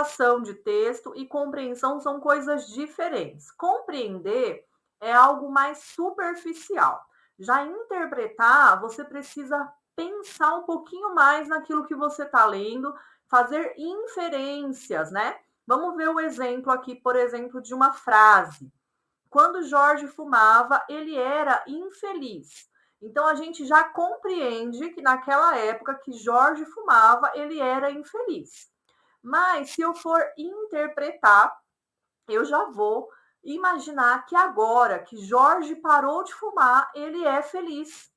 Interpretação de texto e compreensão são coisas diferentes. Compreender é algo mais superficial. Já interpretar, você precisa pensar um pouquinho mais naquilo que você está lendo, fazer inferências, né? Vamos ver o exemplo aqui, por exemplo, de uma frase. Quando Jorge fumava, ele era infeliz. Então a gente já compreende que naquela época que Jorge fumava, ele era infeliz. Mas se eu for interpretar, eu já vou imaginar que agora que Jorge parou de fumar, ele é feliz.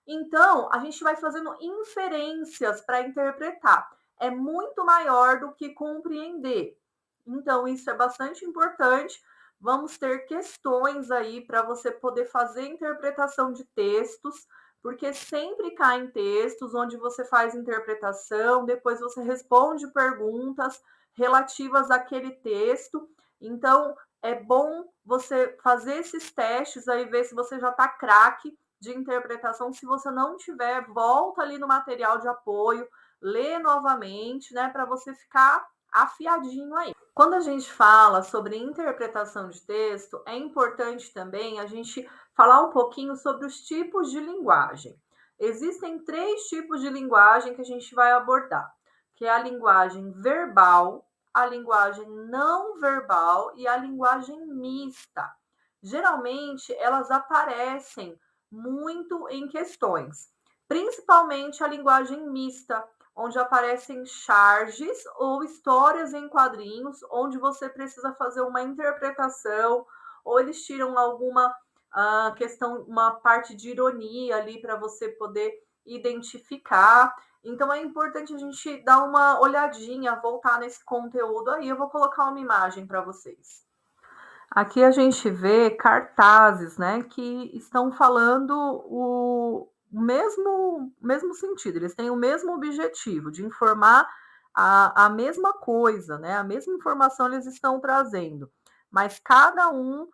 Então, a gente vai fazendo inferências para interpretar. É muito maior do que compreender. Então, isso é bastante importante. Vamos ter questões aí para você poder fazer interpretação de textos, porque sempre caem textos onde você faz interpretação, depois você responde perguntas relativas àquele texto. Então, é bom você fazer esses testes aí, ver se você já está craque de interpretação. Se você não tiver, volta ali no material de apoio, lê novamente, né, para você ficar afiadinho aí. Quando a gente fala sobre interpretação de texto, é importante também a gente falar um pouquinho sobre os tipos de linguagem. Existem 3 tipos de linguagem que a gente vai abordar, que é a linguagem verbal, a linguagem não verbal e a linguagem mista. Geralmente, elas aparecem muito em questões, principalmente a linguagem mista, onde aparecem charges ou histórias em quadrinhos, onde você precisa fazer uma interpretação, ou eles tiram alguma questão, uma parte de ironia ali para você poder identificar. Então é importante a gente dar uma olhadinha, voltar nesse conteúdo aí. Eu vou colocar uma imagem para vocês. Aqui a gente vê cartazes, né, que estão falando o mesmo sentido, eles têm o mesmo objetivo de informar a mesma coisa, né, a mesma informação eles estão trazendo, mas cada um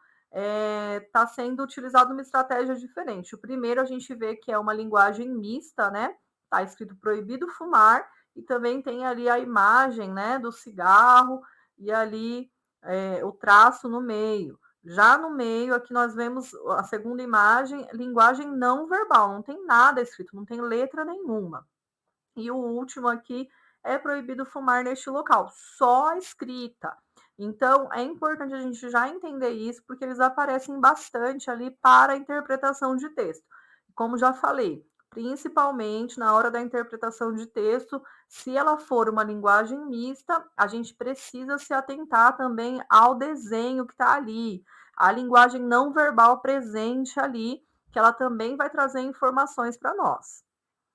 está sendo utilizado uma estratégia diferente. O primeiro a gente vê que é uma linguagem mista, né, está escrito proibido fumar, e também tem ali a imagem, né, do cigarro, e ali o traço no meio. Já no meio, aqui nós vemos a segunda imagem, linguagem não verbal, não tem nada escrito, não tem letra nenhuma. E o último aqui é proibido fumar neste local, só a escrita. Então, é importante a gente já entender isso, porque eles aparecem bastante ali para a interpretação de texto. Como já falei, principalmente na hora da interpretação de texto, se ela for uma linguagem mista, a gente precisa se atentar também ao desenho que está ali, a linguagem não verbal presente ali, que ela também vai trazer informações para nós.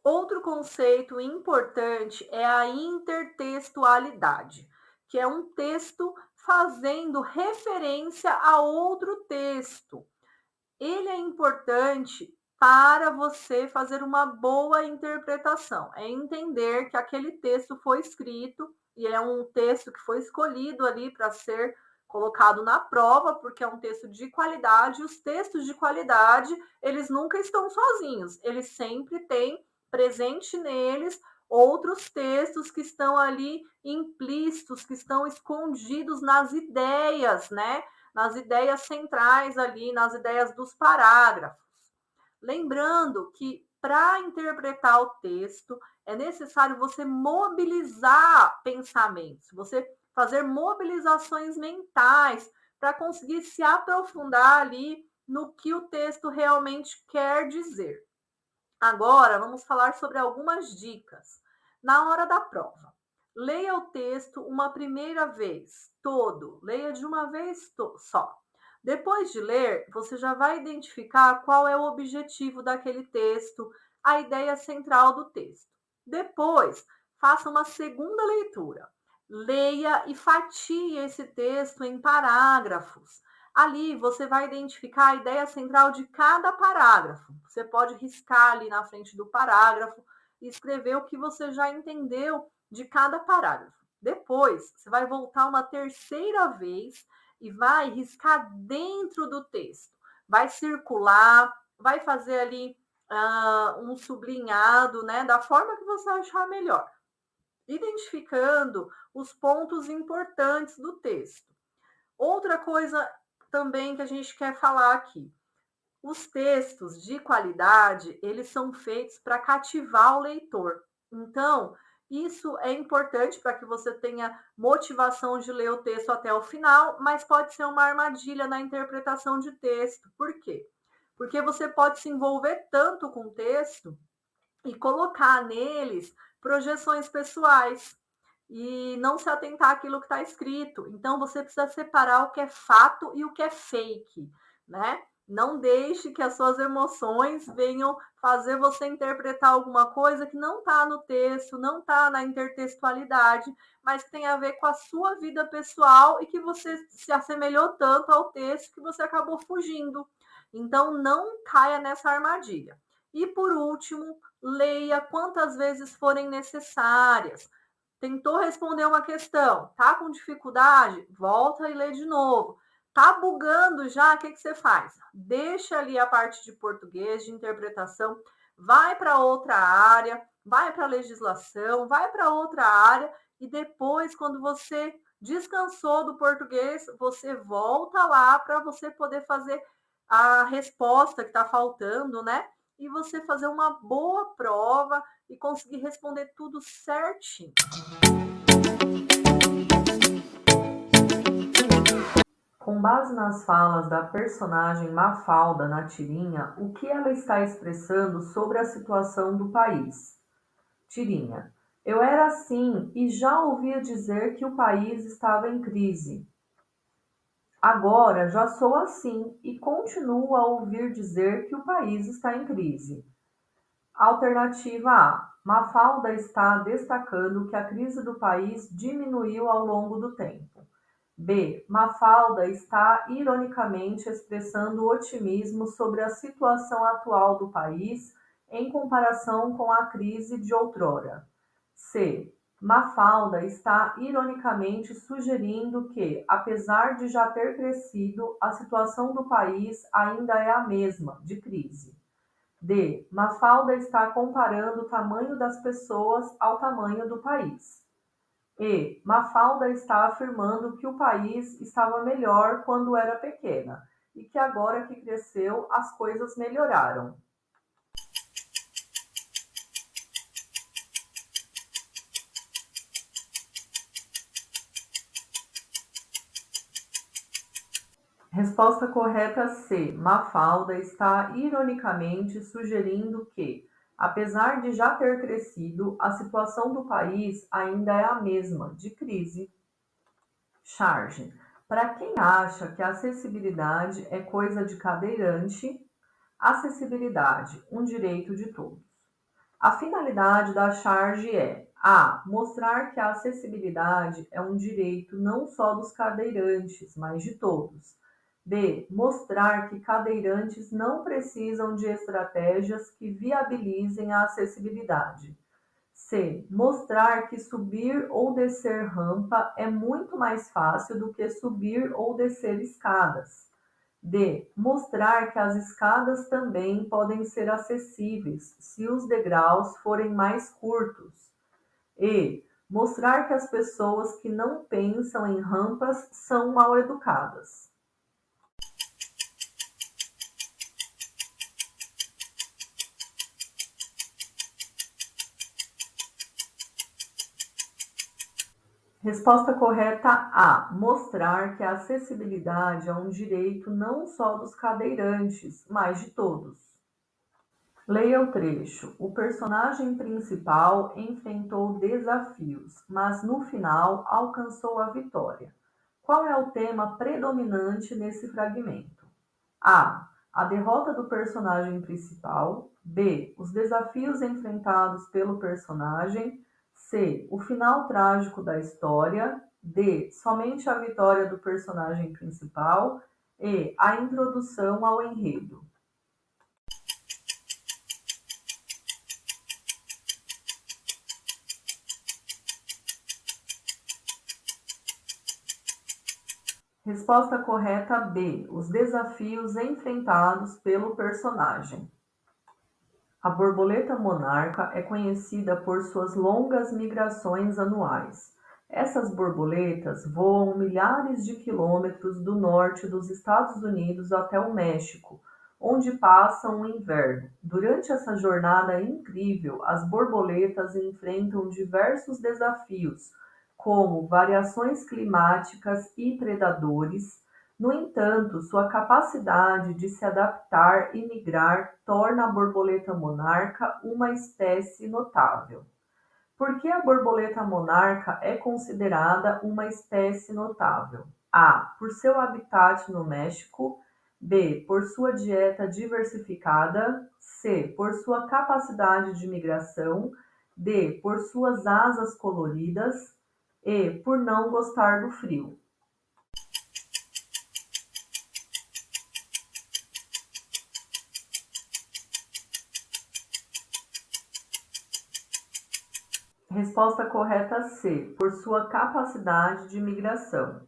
Outro conceito importante é a intertextualidade, que é um texto fazendo referência a outro texto. Ele é importante para você fazer uma boa interpretação, é entender que aquele texto foi escrito e é um texto que foi escolhido ali para ser colocado na prova, porque é um texto de qualidade. Os textos de qualidade, eles nunca estão sozinhos, eles sempre têm presente neles outros textos que estão ali implícitos, que estão escondidos nas ideias, né? Nas ideias centrais ali, nas ideias dos parágrafos. Lembrando que para interpretar o texto é necessário você mobilizar pensamentos, você fazer mobilizações mentais para conseguir se aprofundar ali no que o texto realmente quer dizer. Agora, vamos falar sobre algumas dicas. Na hora da prova, leia o texto uma primeira vez, todo, leia de uma vez só. Depois de ler, você já vai identificar qual é o objetivo daquele texto, a ideia central do texto. Depois, faça uma segunda leitura. Leia e fatie esse texto em parágrafos. Ali você vai identificar a ideia central de cada parágrafo. Você pode riscar ali na frente do parágrafo e escrever o que você já entendeu de cada parágrafo. Depois, você vai voltar uma terceira vez e vai riscar dentro do texto. Vai circular, vai fazer ali um sublinhado, né, da forma que você achar melhor. identificando os pontos importantes do texto. Outra coisa também que a gente quer falar aqui. Os textos de qualidade, eles são feitos para cativar o leitor. Então, isso é importante para que você tenha motivação de ler o texto até o final, mas pode ser uma armadilha na interpretação de texto. Por quê? Porque você pode se envolver tanto com o texto e colocar neles projeções pessoais e não se atentar àquilo que está escrito. Então, você precisa separar o que é fato e o que é fake, né? Não deixe que as suas emoções venham fazer você interpretar alguma coisa que não está no texto, não está na intertextualidade, mas que tem a ver com a sua vida pessoal e que você se assemelhou tanto ao texto que você acabou fugindo. Então, não caia nessa armadilha. E por último, leia quantas vezes forem necessárias. Tentou responder uma questão, tá com dificuldade? Volta e lê de novo. Tá bugando já? O que você faz? Deixa ali a parte de português, de interpretação, vai para outra área, vai para legislação, vai para outra área e depois, quando você descansou do português, você volta lá para você poder fazer a resposta que está faltando, né? E você fazer uma boa prova e conseguir responder tudo certinho. Com base nas falas da personagem Mafalda na tirinha, o que ela está expressando sobre a situação do país? Tirinha: eu era assim e já ouvia dizer que o país estava em crise. Agora já sou assim e continuo a ouvir dizer que o país está em crise. Alternativa A: Mafalda está destacando que a crise do país diminuiu ao longo do tempo. B: Mafalda está ironicamente expressando otimismo sobre a situação atual do país em comparação com a crise de outrora. C: Mafalda está ironicamente sugerindo que, apesar de já ter crescido, a situação do país ainda é a mesma, de crise. D: Mafalda está comparando o tamanho das pessoas ao tamanho do país. E: Mafalda está afirmando que o país estava melhor quando era pequena e que agora que cresceu as coisas melhoraram. Resposta correta C: Mafalda está ironicamente sugerindo que, apesar de já ter crescido, a situação do país ainda é a mesma, de crise. Charge: para quem acha que a acessibilidade é coisa de cadeirante, acessibilidade, um direito de todos. A finalidade da charge é: A. Mostrar que a acessibilidade é um direito não só dos cadeirantes, mas de todos. B. Mostrar que cadeirantes não precisam de estratégias que viabilizem a acessibilidade. C. Mostrar que subir ou descer rampa é muito mais fácil do que subir ou descer escadas. D. Mostrar que as escadas também podem ser acessíveis se os degraus forem mais curtos. E. Mostrar que as pessoas que não pensam em rampas são mal educadas. Resposta correta A. Mostrar que a acessibilidade é um direito não só dos cadeirantes, mas de todos. Leia o trecho. O personagem principal enfrentou desafios, mas no final alcançou a vitória. Qual é o tema predominante nesse fragmento? A. A derrota do personagem principal. B. Os desafios enfrentados pelo personagem. C. O final trágico da história. D. Somente a vitória do personagem principal. E. A introdução ao enredo. Resposta correta B. Os desafios enfrentados pelo personagem. A borboleta monarca é conhecida por suas longas migrações anuais. Essas borboletas voam milhares de quilômetros do norte dos Estados Unidos até o México, onde passam o inverno. Durante essa jornada incrível, as borboletas enfrentam diversos desafios, como variações climáticas e predadores. No entanto, sua capacidade de se adaptar e migrar torna a borboleta monarca uma espécie notável. Por que a borboleta monarca é considerada uma espécie notável? A. Por seu habitat no México. B. Por sua dieta diversificada. C. Por sua capacidade de migração. D. Por suas asas coloridas. E. Por não gostar do frio. Resposta correta C, por sua capacidade de migração.